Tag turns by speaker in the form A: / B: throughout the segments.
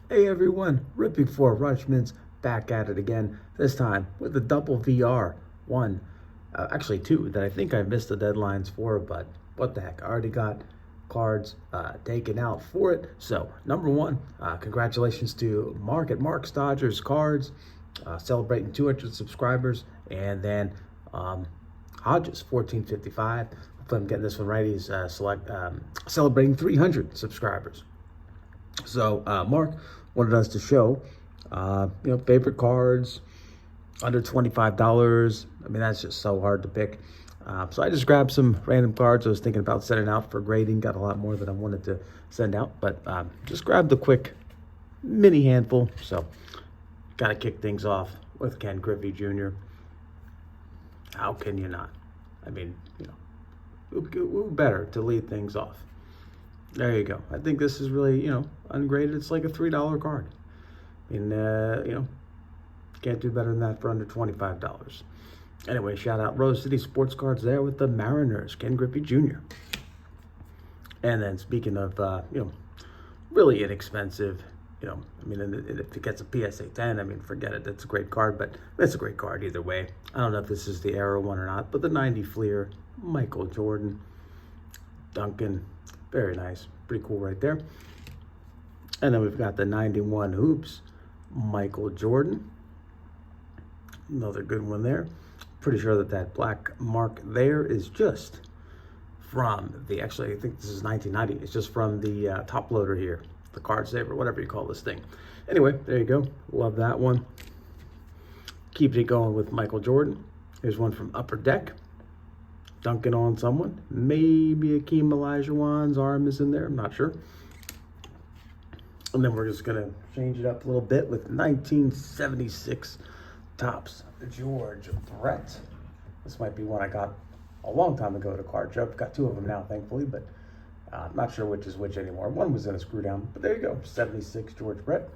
A: Hey everyone, Ripping for Rushman's back at it again, this time with a double VR. One, actually two, that I think I missed the deadlines for, but what the heck, I already got cards taken out for it. So, number one, congratulations to Mark at Mark's Dodgers Cards, celebrating 200 subscribers, and then Hodges, 1455. Hopefully I'm getting this one right. He's celebrating 300 subscribers. So Mark wanted us to show, favorite cards under $25. I mean, that's just so hard to pick. So I just grabbed some random cards I was thinking about sending out for grading. Got a lot more that I wanted to send out, but just grabbed a quick mini handful. So got to kick things off with Ken Griffey Jr. How can you not? I mean, who better to lead things off? There you go. I think this is really, ungraded. It's like a $3 card. I mean, can't do better than that for under $25. Anyway, shout out Rose City Sports Cards there with the Mariners, Ken Griffey Jr. And then speaking of, really inexpensive, if it gets a PSA 10, I mean, forget it. That's a great card, but it's a great card either way. I don't know if this is the Arrow one or not, but the 90 Fleer, Michael Jordan, Duncan. Very nice. Pretty cool right there. And then we've got the 91 Hoops, Michael Jordan. Another good one there. Pretty sure that black mark there is just from actually, I think this is 1990. It's just from the top loader here. The card saver, whatever you call this thing. Anyway, there you go. Love that one. Keeps it going with Michael Jordan. Here's one from Upper Deck. Dunking on someone. Maybe Akeem Olajuwon's arm is in there. I'm not sure. And then we're just going to change it up a little bit with 1976 Topps George Brett. This might be one I got a long time ago at a card show. I've got two of them now, thankfully, but I'm not sure which is which anymore. One was in a screw down, but there you go. 76 George Brett.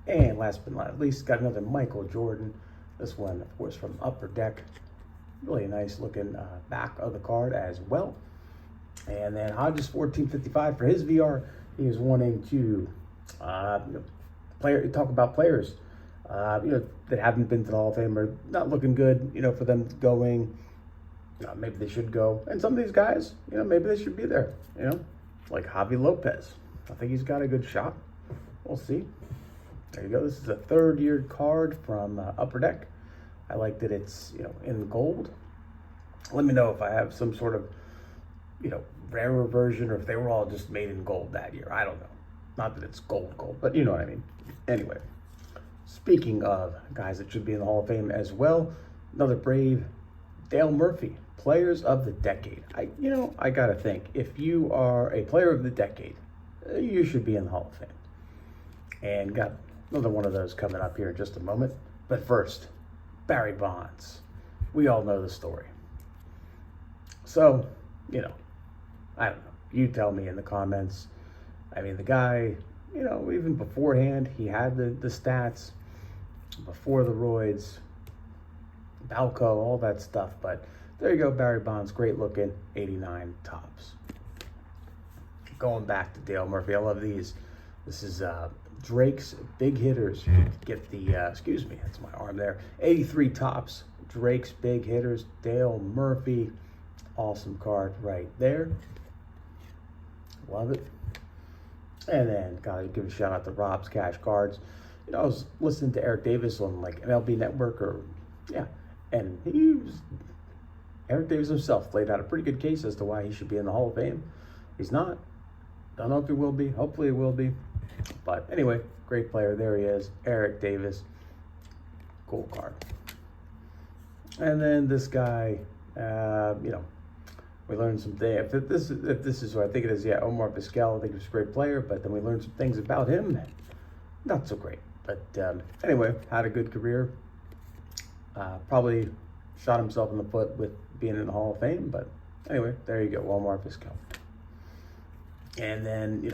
A: And last but not least, got another Michael Jordan. This one, of course, from Upper Deck. Really nice looking back of the card as well. And then Hodges 1455 for his VR. He is wanting to talk about players that haven't been to the Hall of Fame or not looking good, for them going. Maybe they should go. And some of these guys, maybe they should be there, like Javy Lopez. I think he's got a good shot. We'll see. There you go. This is a third-year card from Upper Deck. I like that it's, in gold. Let me know if I have some sort of, rarer version or if they were all just made in gold that year. I don't know. Not that it's gold, but you know what I mean. Anyway, speaking of guys that should be in the Hall of Fame as well, another Brave, Dale Murphy, Players of the Decade. I got to think, if you are a Player of the Decade, you should be in the Hall of Fame. And got another one of those coming up here in just a moment. But first, Barry Bonds. We all know the story. So, I don't know. You tell me in the comments. I mean, the guy, even beforehand, he had the stats before the roids, Balco, all that stuff. But there you go, Barry Bonds, great looking, 89 Topps. Going back to Dale Murphy, I love these. This is Drake's Big Hitters. You get the, excuse me, that's my arm there. 83 Topps, Drake's Big Hitters, Dale Murphy. Awesome card right there. Love it. And then, gotta give a shout out to Rob's Cash Cards. I was listening to Eric Davis on like MLB Network and Eric Davis himself laid out a pretty good case as to why he should be in the Hall of Fame. He's not. Don't know if he will be. Hopefully he will be. But anyway, great player. There he is, Eric Davis. Cool card. And then this guy, we learned some things. If this is who I think it is, Omar Vizquel. I think he's a great player, but then we learned some things about him. Not so great. But anyway, had a good career. Probably shot himself in the foot with being in the Hall of Fame. But anyway, there you go, Omar Vizquel. And then,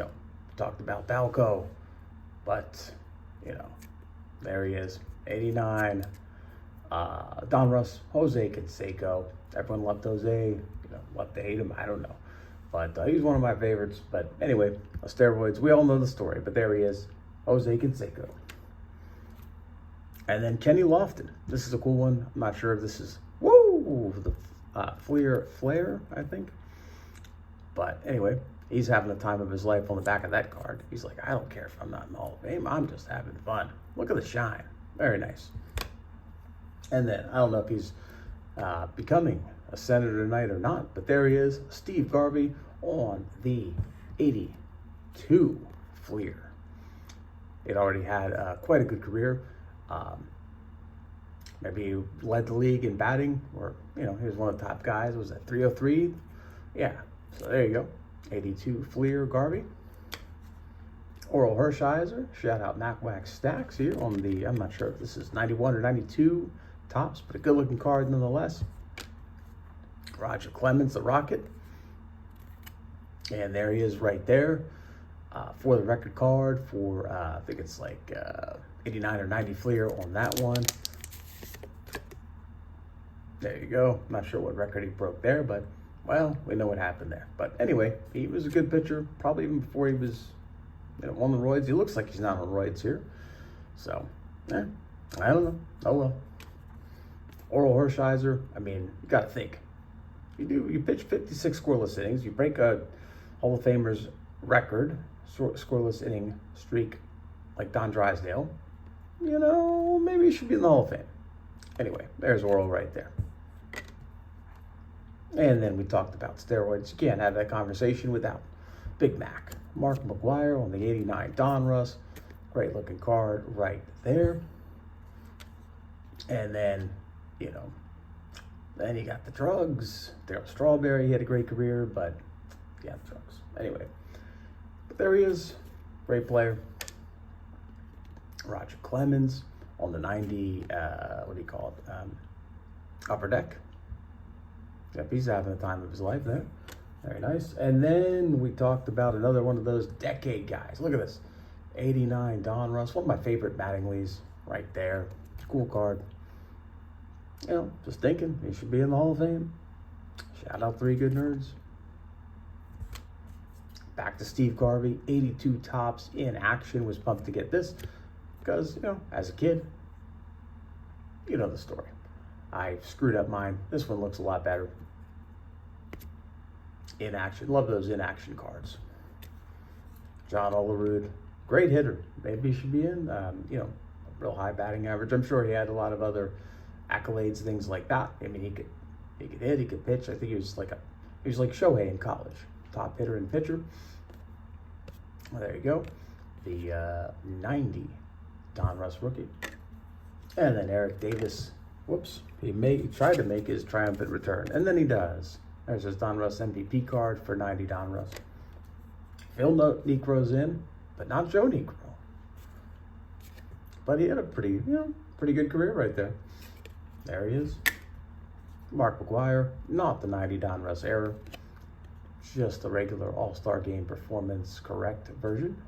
A: talked about Balco. But, there he is, 89. Don Russ, Jose Canseco. Everyone loved Jose, love to hate him, I don't know. But he's one of my favorites. But anyway, steroids, we all know the story. But there he is, Jose Canseco. And then Kenny Lofton. This is a cool one. I'm not sure if this is, the Flair, I think. But anyway, he's having the time of his life on the back of that card. He's like, I don't care if I'm not in the Hall of Fame. I'm just having fun. Look at the shine. Very nice. And then, I don't know if he's becoming a senator tonight or not, but there he is, Steve Garvey on the 82 Fleer. It already had quite a good career. Maybe he led the league in batting, or, he was one of the top guys. Was that 303? Yeah, so there you go. 82 Fleer Garvey. Orel Hershiser, shout out McGwire Stacks here on the, I'm not sure if this is 91 or 92 tops, but a good looking card nonetheless. Roger Clemens, the Rocket. And there he is right there for the record card for, I think it's like 89 or 90 Fleer on that one. There you go. Not sure what record he broke there, but, well, we know what happened there. But anyway, he was a good pitcher, probably even before he was on the roids. He looks like he's not on roids here. So, I don't know. Oh, well. Orel Hershiser, I mean, you got to think. You pitch 56 scoreless innings. You break a Hall of Famer's record, scoreless inning streak, like Don Drysdale. Maybe you should be in the Hall of Fame. Anyway, there's Orel right there. And then we talked about steroids. You can't have that conversation without Big Mac. Mark McGwire on the 89 Donruss. Great looking card right there. And then, then you got the drugs. Darryl Strawberry, he had a great career, but yeah, drugs. Anyway, but there he is. Great player. Roger Clemens on the 90, upper deck. Yep, he's having the time of his life there. Very nice. And then we talked about another one of those decade guys. Look at this. 89 Donruss. One of my favorite Mattinglys right there. Cool card. Just thinking he should be in the Hall of Fame. Shout out 3 Good Nerds. Back to Steve Garvey. 82 tops in action. Was pumped to get this because, as a kid, you know the story. I screwed up mine. This one looks a lot better. In action. Love those in action cards. John Olerud, great hitter. Maybe he should be in, a real high batting average. I'm sure he had a lot of other accolades, things like that. I mean, he could hit, he could pitch. I think he was like Shohei in college. Top hitter and pitcher. Well, there you go. The 90 Donruss rookie. And then Eric Davis. Whoops. He tried to make his triumphant return, and then he does. There's his Donruss MVP card for 90 Donruss. Phil Niekro's in, but not Joe Niekro. But he had a pretty good career right there. There he is. Mark McGwire, not the 90 Donruss era, just the regular All-Star Game Performance correct version.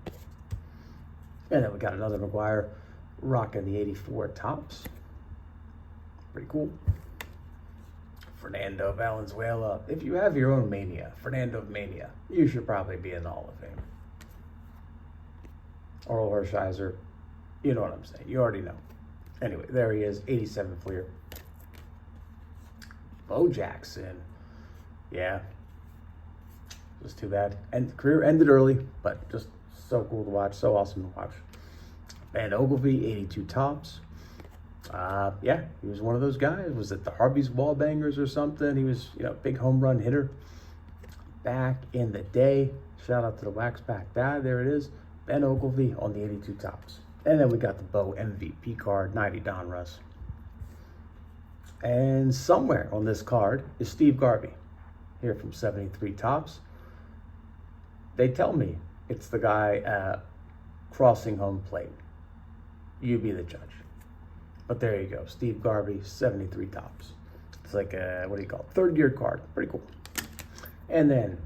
A: And then we got another McGwire rocking the 84 tops. Pretty cool. Fernando Valenzuela. If you have your own mania, Fernando Mania, you should probably be in the Hall of Fame. Orel Hershiser, you know what I'm saying. You already know. Anyway, there he is, 87 Fleer. Bo Jackson. Yeah. Just too bad. And the career ended early, but just so cool to watch. So awesome to watch. And Ogilvie, 82 tops. Yeah, he was one of those guys. Was it the Harvey's Wall Bangers or something? He was, big home run hitter back in the day. Shout out to the Wax Pack Dad. There it is. Ben Ogilvie on the 82 tops. And then we got the Bo MVP card, 90 Donruss. And somewhere on this card is Steve Garvey, here from 73 tops. They tell me it's the guy crossing home plate. You be the judge. But there you go, Steve Garvey, 73 tops. It's like a, third year card. Pretty cool. And then,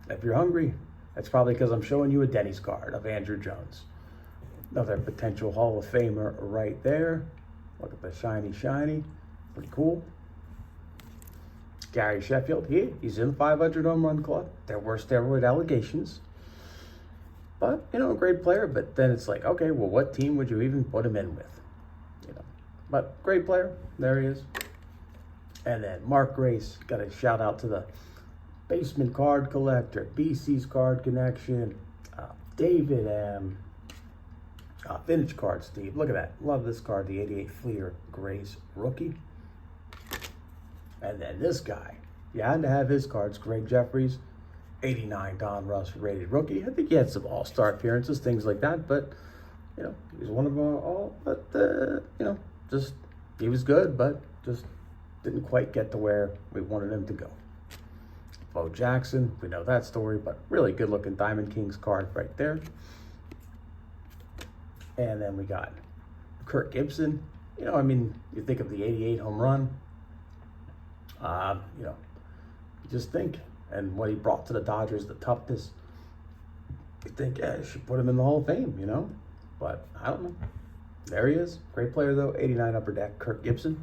A: if you're hungry, that's probably because I'm showing you a Denny's card of Andruw Jones. Another potential Hall of Famer right there. Look at the shiny. Pretty cool. Gary Sheffield, he's in the 500 home run club. There were steroid allegations. But, you know, a great player. But then it's like, okay, well, what team would you even put him in with? You know, but great player. There he is. And then Mark Grace, got a shout out to the Basement Card Collector, BC's Card Connection, David M. Vintage card, Steve. Look at that. Love this card, the 88 Fleer Grace rookie. And then this guy, you had to have his cards, Greg Jefferies, 89 Don Russ rated rookie. I think he had some all-star appearances, things like that, but, you know, he was one of our all, but, you know, just, he was good, but just didn't quite get to where we wanted him to go. Bo Jackson, we know that story, but really good-looking Diamond Kings card right there. And then we got Kirk Gibson. You know, I mean, you think of the 88 home run, you know, you just think, and what he brought to the Dodgers, the toughness, you think, yeah, you should put him in the Hall of Fame, you know? But I don't know. There he is. Great player, though. 89 Upper Deck, Kirk Gibson.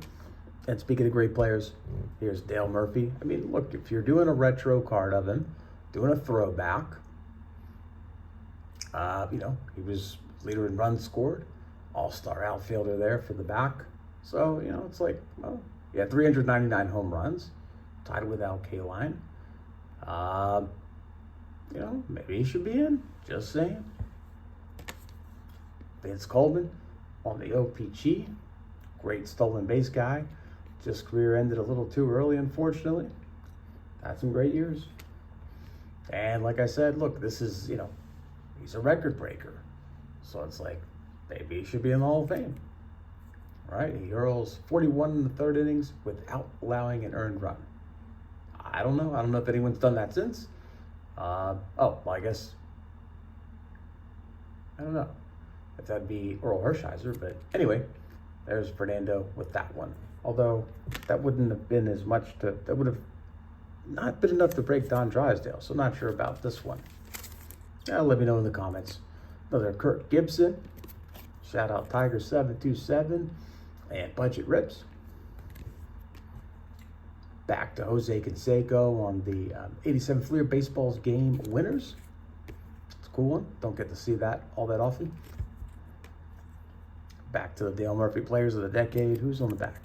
A: And speaking of great players, here's Dale Murphy. I mean, look, if you're doing a retro card of him, doing a throwback, you know, he was leader in runs scored, all-star outfielder there for the back. So, you know, it's like, well, he had 399 home runs, tied with Al Kaline. You know, maybe he should be in, just saying. Vince Coleman on the OPG, great stolen base guy. Just career ended a little too early, unfortunately. Had some great years. And like I said, look, this is, you know, he's a record breaker. So it's like, maybe he should be in the Hall of Fame. Right? He hurls 41 in the third innings without allowing an earned run. I don't know. I don't know if anyone's done that since. Oh, well, I guess, I don't know if that'd be Orel Hershiser, but anyway, there's Fernando with that one. Although that wouldn't have been as much that would have not been enough to break Don Drysdale, so not sure about this one. Yeah, let me know in the comments. Another Kirk Gibson, shout out Tiger727 and Budget Rips. Back to Jose Canseco on the 87 Fleer Baseball's Game winners. It's a cool one. Don't get to see that all that often. Back to the Dale Murphy Players of the Decade. Who's on the back?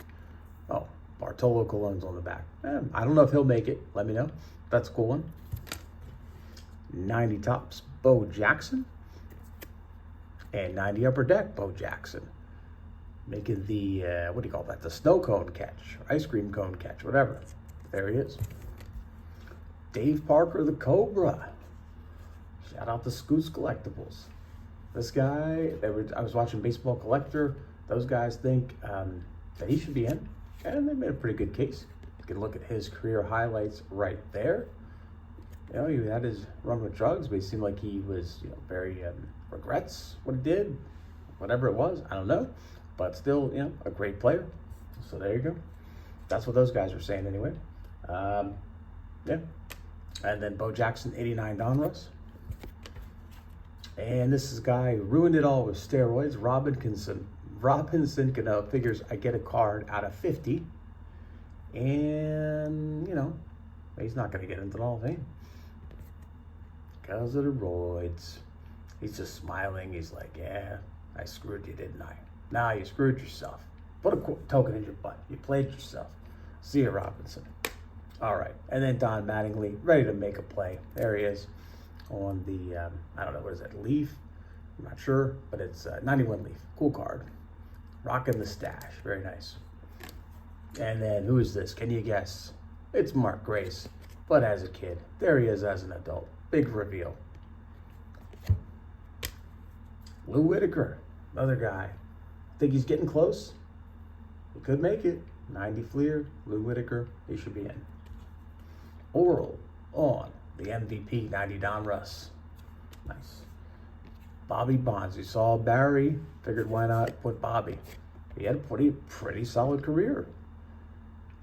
A: Oh, Bartolo Colon's on the back. I don't know if he'll make it. Let me know. That's a cool one. 90 Tops, Bo Jackson. And 90 Upper Deck, Bo Jackson. Making the, what do you call that? The snow cone catch, ice cream cone catch, whatever. There he is. Dave Parker, the Cobra. Shout out to Scoots Collectibles. This guy, I was watching Baseball Collector. Those guys think that he should be in, and they made a pretty good case. You can look at his career highlights right there. You know, he had his run with drugs, but he seemed like he was, you know, very regrets what he did, whatever it was. I don't know, but still, you know, a great player. So there you go. That's what those guys were saying anyway. Yeah. And then Bo Jackson, 89 Donruss. And this is a guy who ruined it all with steroids. Robinson Cano figures I get a card out of 50. And, you know, he's not going to get into the Hall of Fame because of the roids. He's just smiling. He's like, yeah, I screwed you, didn't I? Nah, you screwed yourself. Put a token in your butt. You played yourself. See you, Robinson. All right. And then Don Mattingly, ready to make a play. There he is on the, I don't know, what is that, Leaf? I'm not sure, but it's 91 Leaf. Cool card. Rocking the stash. Very nice. And then who is this? Can you guess? It's Mark Grace, but as a kid. There he is as an adult. Big reveal. Lou Whitaker, another guy. Think he's getting close? He could make it. 90 Fleer, Lou Whitaker, he should be in. Orel on the MVP, 90 Donruss. Nice. Bobby Bonds. You saw Barry, figured why not put Bobby. He had a pretty solid career.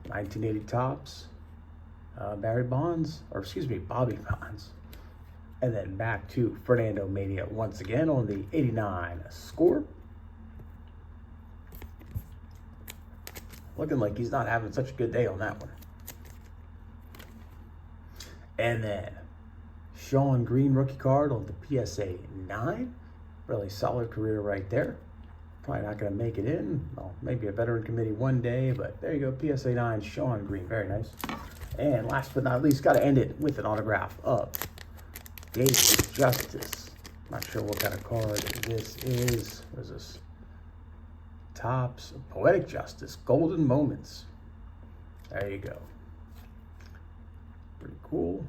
A: 1980 Tops, Bobby Bonds. And then back to Fernando Mania once again on the 89 score. Looking like he's not having such a good day on that one. And then Sean Green rookie card on the PSA 9. Really solid career right there. Probably not going to make it in. Well, maybe a veteran committee one day, but there you go. PSA 9, Sean Green. Very nice. And last but not least, got to end it with an autograph of David Justice. Not sure what kind of card this is. What is this? Topps Poetic Justice Golden Moments. There you go. Pretty cool.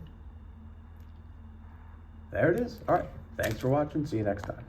A: There it is. All right. Thanks for watching. See you next time.